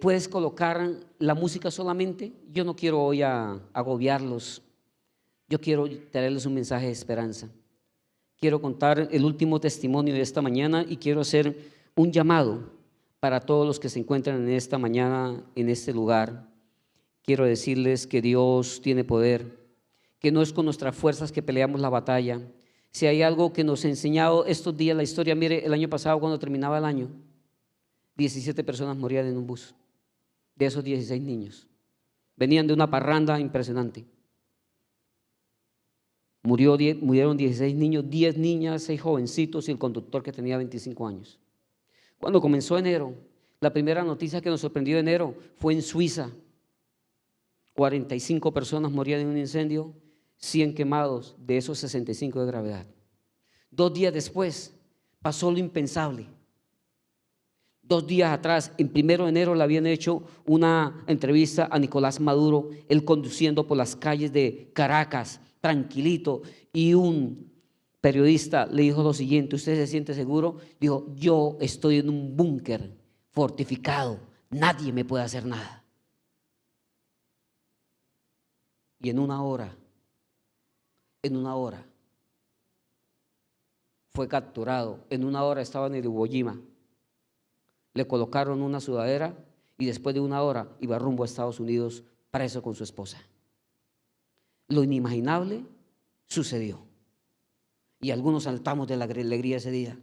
¿Puedes colocar la música solamente? Yo no quiero hoy agobiarlos. Yo quiero traerles un mensaje de esperanza. Quiero contar el último testimonio de esta mañana y quiero hacer un llamado para todos los que se encuentran en esta mañana, en este lugar. Quiero decirles que Dios tiene poder, que no es con nuestras fuerzas que peleamos la batalla. Si hay algo que nos ha enseñado estos días la historia, mire, el año pasado cuando terminaba el año, 17 personas morían en un bus. de esos 16 niños. Venían de una parranda impresionante. Murieron 16 niños, 10 niñas, 6 jovencitos y el conductor que tenía 25 años. Cuando comenzó enero, la primera noticia que nos sorprendió de enero fue en Suiza. 45 personas morían en un incendio, 100 quemados, de esos 65 de gravedad. 2 días después pasó lo impensable. 2 días atrás, en 1 de enero, le habían hecho una entrevista a Nicolás Maduro, él conduciendo por las calles de Caracas, tranquilito, y un periodista le dijo lo siguiente: ¿usted se siente seguro? Dijo: yo estoy en un búnker fortificado, nadie me puede hacer nada. Y en una hora fue capturado, en una hora estaba en el Iwo Jima. Le colocaron una sudadera y después de una hora iba rumbo a Estados Unidos preso con su esposa. Lo inimaginable sucedió y algunos saltamos de la alegría ese día,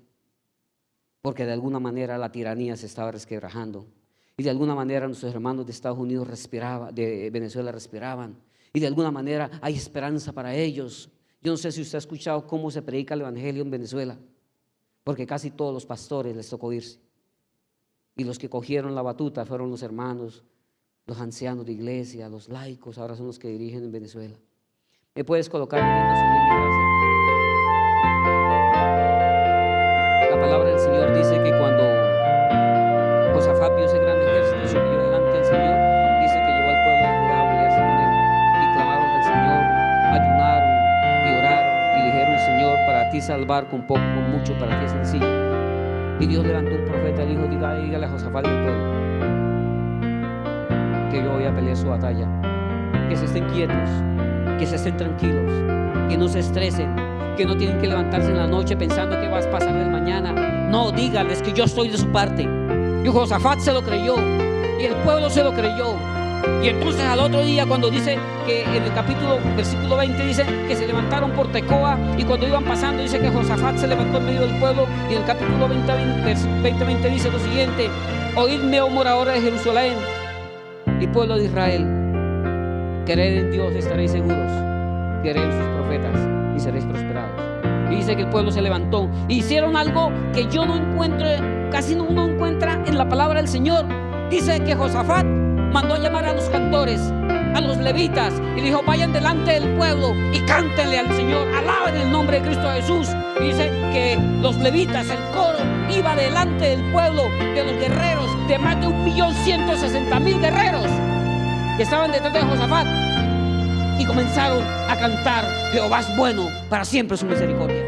porque de alguna manera la tiranía se estaba resquebrajando y de alguna manera nuestros hermanos de Estados Unidos de Venezuela respiraban y de alguna manera hay esperanza para ellos. Yo no sé si usted ha escuchado cómo se predica el evangelio en Venezuela, porque casi todos los pastores les tocó irse. Y los que cogieron la batuta fueron los hermanos, los ancianos de iglesia, los laicos, ahora son los que dirigen en Venezuela. ¿Me puedes colocar el himno sublime? Gracias. La palabra del Señor dice que cuando Josafat vio ese gran ejército, subió delante del Señor, dice que llevó al pueblo de Judá a humillarse con él, y clamaron al Señor, ayunaron y oraron, y dijeron: Señor, para ti salvar con poco, con mucho, para ti es sencillo. Y Dios levantó un profeta y dijo: dígale a Josafat y al pueblo que yo voy a pelear su batalla, que se estén quietos, que se estén tranquilos, que no se estresen, que no tienen que levantarse en la noche pensando que va a pasar del mañana. No, díganles que yo estoy de su parte. Y Josafat se lo creyó y el pueblo se lo creyó. Y entonces al otro día, cuando dice que en el versículo 20 dice que se levantaron por Tecoa, y cuando iban pasando dice que Josafat se levantó en medio del pueblo, y en el capítulo 20 dice lo siguiente: oídme, oh moradores de Jerusalén y pueblo de Israel, creed en Dios, estaréis seguros, creed en sus profetas y seréis prosperados. Y dice que el pueblo se levantó y hicieron algo que yo no encuentro, casi no uno encuentra en la palabra del Señor. Dice que Josafat mandó a llamar a los cantores, a los levitas, y dijo: vayan delante del pueblo y cántenle al Señor, alaben el nombre de Cristo Jesús. Y dice que los levitas, el coro, iba delante del pueblo, de los guerreros, de más de 1.160.000 guerreros que estaban detrás de Josafat, y comenzaron a cantar: Jehová es bueno, para siempre su misericordia.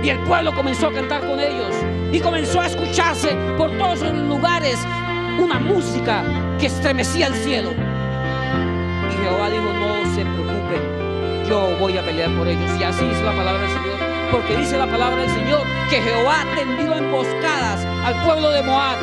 Y el pueblo comenzó a cantar con ellos, y comenzó a escucharse por todos los lugares una música que estremecía el cielo. Y Jehová dijo: no se preocupen, yo voy a pelear por ellos. Y así dice la palabra del Señor, porque dice la palabra del Señor que Jehová tendió emboscadas al pueblo de Moab,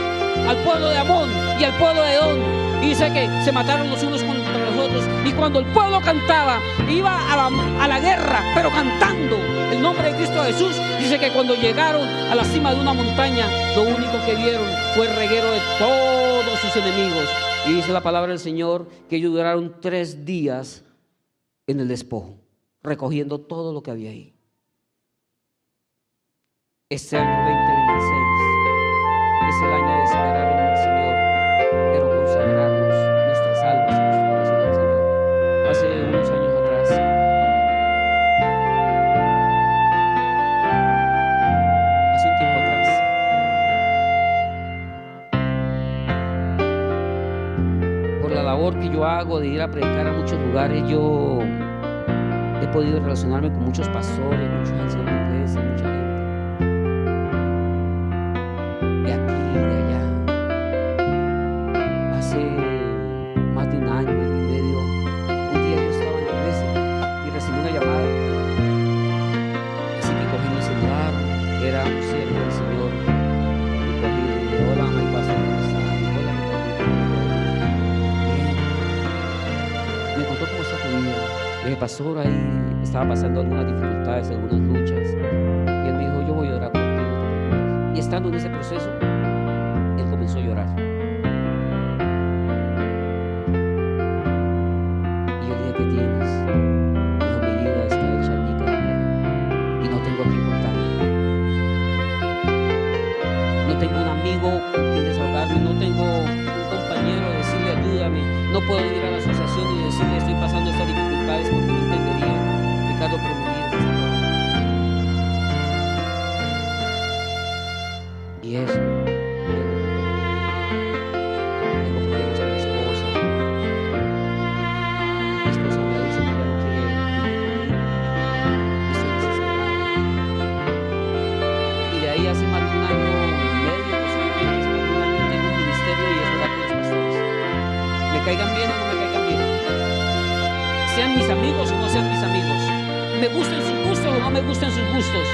al pueblo de Amón y al pueblo de Edom. Y dice que se mataron los unos contra los otros. Y cuando el pueblo cantaba, iba a la guerra, pero cantando el nombre de Cristo Jesús. Dice que cuando llegaron a la cima de una montaña, lo único que vieron fue el reguero de todos sus enemigos. Y dice la palabra del Señor que ellos duraron 3 días en el despojo, recogiendo todo lo que había ahí. Este año 2026 es el año de esperar en el Señor, pero consagrarnos nuestras almas y nuestro corazón al Señor. Hace unos años atrás, hace un tiempo atrás, por la labor que yo hago de ir a predicar a muchos lugares, yo he podido relacionarme con muchos pastores, muchos ancianos de iglesia, mucha gente de aquí y de allá. Hace más de 1 año y medio, un día yo estaba en la iglesia y recibí una llamada, así que cogí mi celular, era un siervo del Señor, y cogí y le dije: hola, mi pastor, ¿cómo está? Hola, mi pastor, bien. Me contó cómo está tu vida. Le dije: pastor, ahí estaba pasando algunas dificultades, algunas luchas, y él me dijo: yo voy a orar por ti, no te preocupes. Y estando en ese proceso, él comenzó a llorar. No puedo ir a la asociación y decirle estoy pasando estas dificultades porque no entendería. Ricardo, pero mi vida está mal. Y eso, tengo problemas con mi esposa. Mi esposa me ha dicho que ya no quiere vivir conmigo. Y estoy desesperado. Y de ahí hace más de un año y medio, posiblemente hace más de un año, tengo un ministerio y es orar con los pastores. Me caigan bien o no me caigan bien. Sean mis amigos o no sean mis amigos. Me gusten sus gustos o no me gusten sus gustos.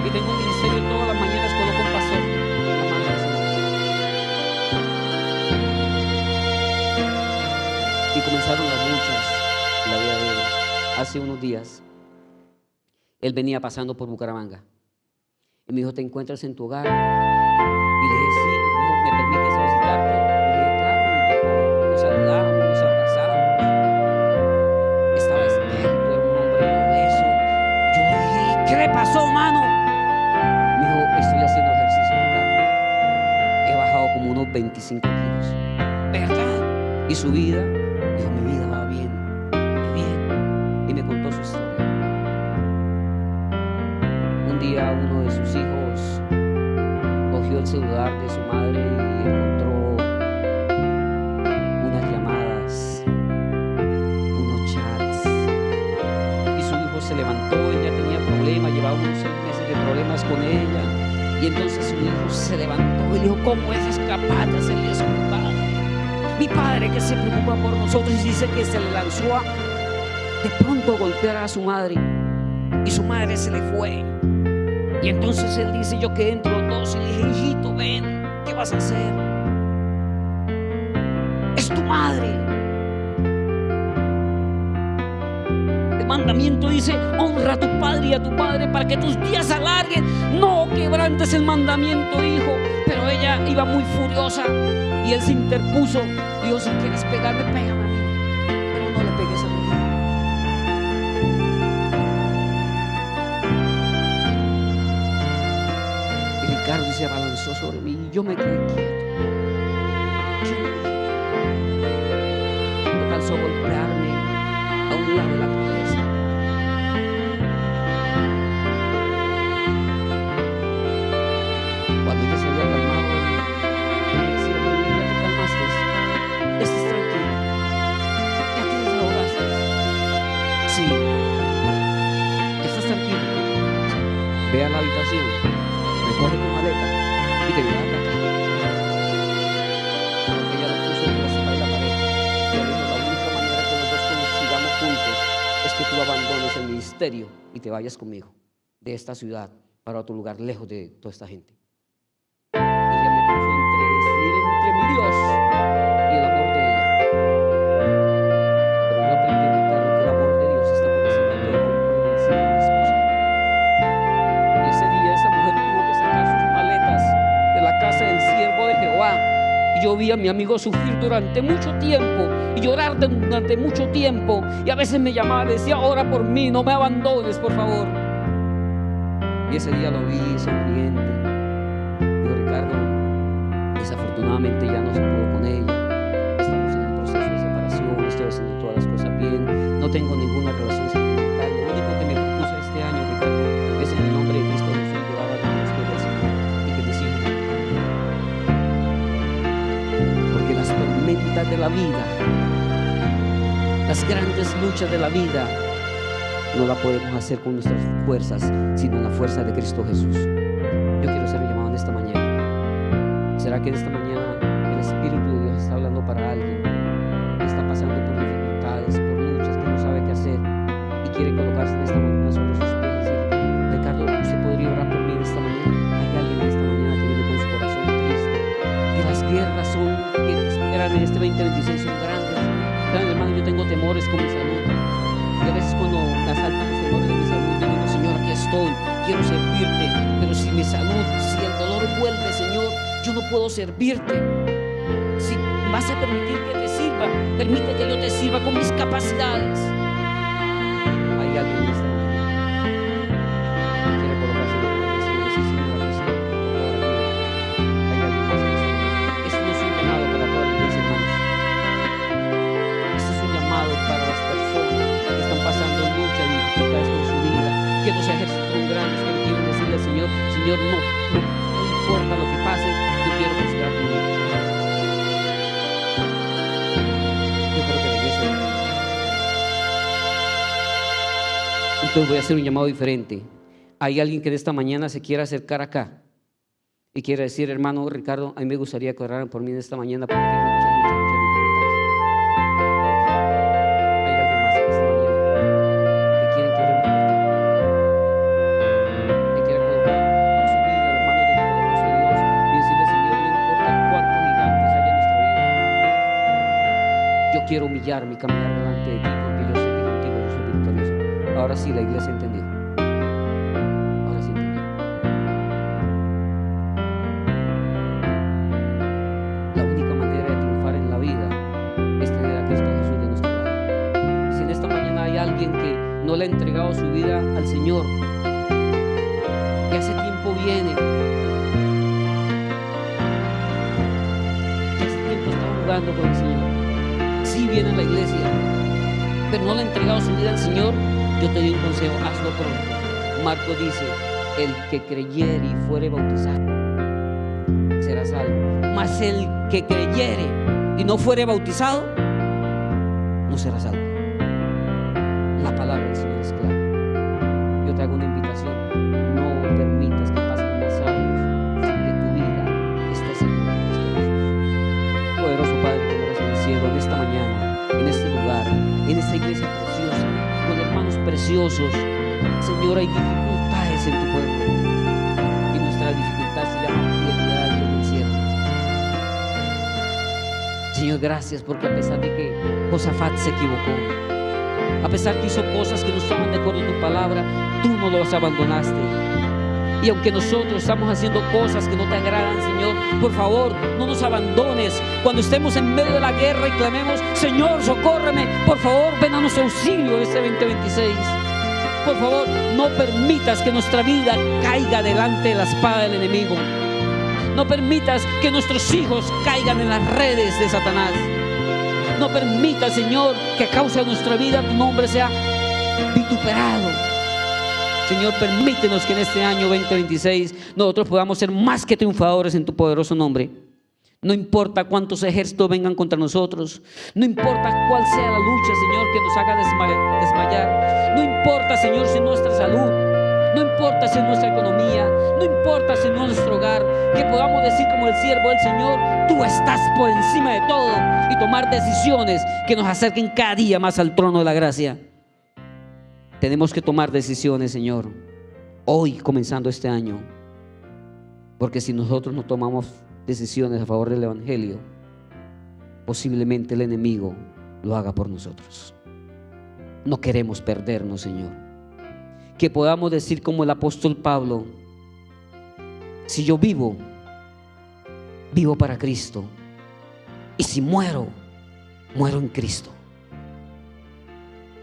Y tengo un ministerio todas las mañanas, coloco un pastor. Y comenzaron las luchas en la vida de él. Hace unos días, él venía pasando por Bucaramanga. Y me dijo, ¿te encuentras en tu hogar? Y le dije, sí. Me dijo, ¿me permites visitarte? Y le dije, claro. Nos saludamos, nos abrazamos. Estaba despierto, era un hombre grueso. Yo le dije, ¿qué le pasó, mano? Me dijo, estoy haciendo ejercicio, Ricardo. He bajado como unos 25 kilos. ¿Verdad? Y su vida, dijo, mi vida va bien, bien. Y me contó su historia. Un día uno de sus hijos cogió el celular de su madre y encontró unas llamadas, unos chats. Y su hijo se levantó, ella tenía problemas, llevaba unos 6 meses de problemas con ella. Y entonces su hijo se levantó y dijo, ¿cómo es capaz de hacerle eso a mi padre? Mi padre que se preocupa por nosotros, y dice que se le lanzó de pronto a golpear a su madre. Y su madre se le fue. Y entonces él dice, yo quedé entre los dos y le dije, hijito, ven, ¿qué vas a hacer? Es tu madre. El mandamiento dice, honra a tu padre y a tu madre para que tus días se alarguen. No quebrantes el mandamiento, hijo. Pero ella iba muy furiosa y él se interpuso. Dijo, si quieres pegarme, pégame a mí, pero no le pegues a mí. Ricardo se abalanzó sobre mí y yo me quedé quieto. No alcanzó a golpearme a un lado de la cabeza. Cuando ella se había calmado, me decía, ya te calmaste, estés tranquilo, ya te desahogaste. Sí, estás tranquilo. Ve a la habitación, recoge tu maleta y te lleva a la casa. Porque ella lo puso entre la cima de la pared. Y le dijo, la única manera que los dos sigamos juntos es que tú abandones el ministerio y te vayas conmigo de esta ciudad para otro lugar lejos de toda esta gente. Y ella me puso entre mi Dios y el amor de ella. Pero yo aprendí, Ricardo, que el amor de Dios está por encima de todo, por encima de mi esposa. Y ese día esa mujer tuvo que sacar sus maletas de la casa del siervo de Jehová. Y yo vi a mi amigo sufrir durante mucho tiempo y llorar durante mucho tiempo. Y a veces me llamaba y decía, ora por mí, no me abandones, por favor. Y ese día lo vi sonriente. Digo, Ricardo, desafortunadamente ya no se pudo con ella. Estamos en el proceso de separación, estoy haciendo todas las cosas bien, no tengo ninguna relación sentimental. Lo único que me propuse este año, Ricardo, es en el nombre de Cristo Jesús llevar a los pies del Señor y que me sigan. Porque las tormentas de la vida, las grandes luchas de la vida, no la podemos hacer con nuestras fuerzas, sino en la fuerza de Cristo Jesús. Yo quiero ser llamado en esta mañana. ¿Será que en esta mañana el Espíritu de Dios está hablando para alguien que está pasando por dificultades, por luchas, que no sabe qué hacer y quiere colocarse en esta mañana sobre sus pies y decir, Ricardo, ¿usted podría orar por mí en esta mañana? Hay alguien en esta mañana que viene con su corazón triste, que las guerras que esperan en este 2026 son grandes. ¿Saben, hermano? Yo tengo temores con mi salud. Y a veces cuando me asaltan los temores de mi salud, yo digo, Señor, aquí estoy, quiero servirte, pero si mi salud, si el dolor vuelve, Señor, yo no puedo servirte. Si vas a permitir que te sirva, permite que yo te sirva con mis capacidades. Hay alguien en esta mañana que quiere colocarse en la presencia y decir, Señor, aquí estoy, por favor, ayúdame. Hay alguien más en esta mañana. Esto no es un llamado para toda la iglesia, hermanos. que los ejércitos son grandes, pero quieren decirle al Señor, Señor, no importa lo que pase, yo quiero buscar tu vida. Yo creo que la iglesia. Entonces voy a hacer un llamado diferente. Hay alguien que de esta mañana se quiera acercar acá y quiere decir, hermano Ricardo, a mí me gustaría que oraran por mí en esta mañana porque tengo muchas luchas, muchas dificultades. Hay alguien más en esta mañana que quieren que oremos por ti, que quiera colocar su vida en las manos del poderoso Dios y decirle, Señor, no importa cuántos gigantes haya en nuestra vida, yo quiero humillarme y caminar delante de ti porque yo sé que contigo yo soy victorioso. Ahora sí, la iglesia entendió. Ahora sí entendió. La única manera de triunfar en la vida es tener a Cristo Jesús de nuestro lado. Si en esta mañana hay alguien que no le ha entregado su vida al Señor, que hace tiempo viene, que hace tiempo está jugando con el Señor, sí viene a la iglesia, pero no le ha entregado su vida al Señor, yo te doy un consejo, hazlo pronto. Marcos dice, el que creyere y fuere bautizado será salvo, mas el que creyere y no fuere bautizado no será salvo. La palabra del Señor es clara. Yo te hago una invitación, no permitas que pasen más años sin que tu vida esté segura en Cristo Jesús. Poderoso Padre que moras en el cielo, en esta mañana, en este lugar, en esta iglesia preciosa, con hermanos preciosos, Señor, hay dificultades en tu pueblo y nuestra dificultad se llama fidelidad al Dios del cielo. Señor, gracias porque a pesar de que Josafat se equivocó, a pesar que hizo cosas que no estaban de acuerdo en tu palabra, tú no los abandonaste. Y aunque nosotros estamos haciendo cosas que no te agradan, Señor, por favor, no nos abandones. Cuando estemos en medio de la guerra y clamemos, Señor, socórreme, por favor, ven a nuestro auxilio en este 2026. Por favor, no permitas que nuestra vida caiga delante de la espada del enemigo. No permitas que nuestros hijos caigan en las redes de Satanás. No permitas, Señor, que a causa de nuestra vida tu nombre sea vituperado. Señor, permítenos que en este año 2026 nosotros podamos ser más que triunfadores en tu poderoso nombre. No importa cuántos ejércitos vengan contra nosotros, no importa cuál sea la lucha, Señor, que nos haga desmayar, no importa, Señor, si es nuestra salud, no importa si es nuestra economía, no importa si es nuestro hogar, que podamos decir como el siervo del Señor, tú estás por encima de todo, y tomar decisiones que nos acerquen cada día más al trono de la gracia. Tenemos que tomar decisiones, Señor, hoy comenzando este año, porque si nosotros no tomamos decisiones a favor del Evangelio, posiblemente el enemigo lo haga por nosotros. No queremos perdernos, Señor. Que podamos decir como el apóstol Pablo, si yo vivo, vivo para Cristo, y si muero, muero en Cristo.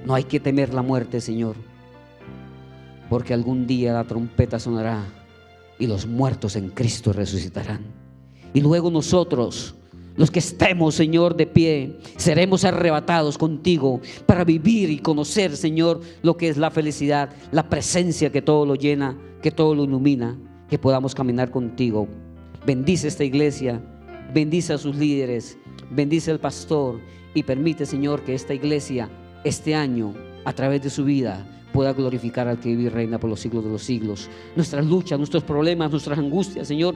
No hay que temer la muerte, Señor, porque algún día la trompeta sonará y los muertos en Cristo resucitarán. Y luego nosotros, los que estemos, Señor, de pie, seremos arrebatados contigo para vivir y conocer, Señor, lo que es la felicidad, la presencia que todo lo llena, que todo lo ilumina, que podamos caminar contigo. Bendice esta iglesia, bendice a sus líderes, bendice al pastor y permite, Señor, que esta iglesia este año, a través de su vida, pueda glorificar al que vive y reina por los siglos de los siglos. Nuestras luchas, nuestros problemas, nuestras angustias, Señor,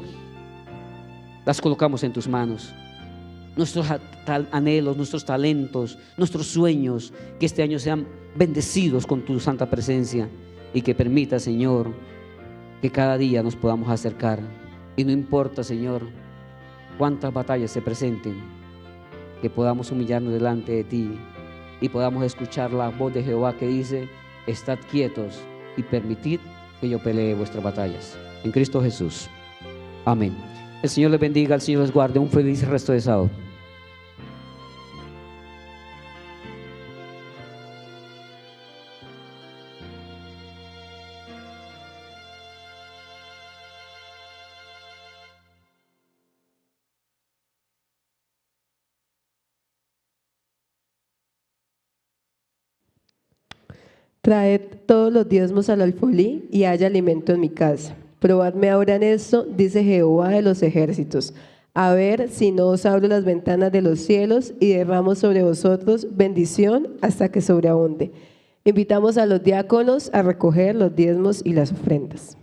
las colocamos en tus manos. Nuestros anhelos, nuestros talentos, nuestros sueños, que este año sean bendecidos con tu santa presencia y que permita, Señor, que cada día nos podamos acercar. Y no importa, Señor, cuántas batallas se presenten, que podamos humillarnos delante de ti y podamos escuchar la voz de Jehová que dice: estad quietos y permitid que yo pelee vuestras batallas. En Cristo Jesús. Amén. El Señor les bendiga, el Señor les guarde. Un feliz resto de sábado. Traed todos los diezmos al alfolí y haya alimento en mi casa. Probadme ahora en esto, dice Jehová de los ejércitos, a ver si no os abro las ventanas de los cielos y derramo sobre vosotros bendición hasta que sobreabunde. Invitamos a los diáconos a recoger los diezmos y las ofrendas.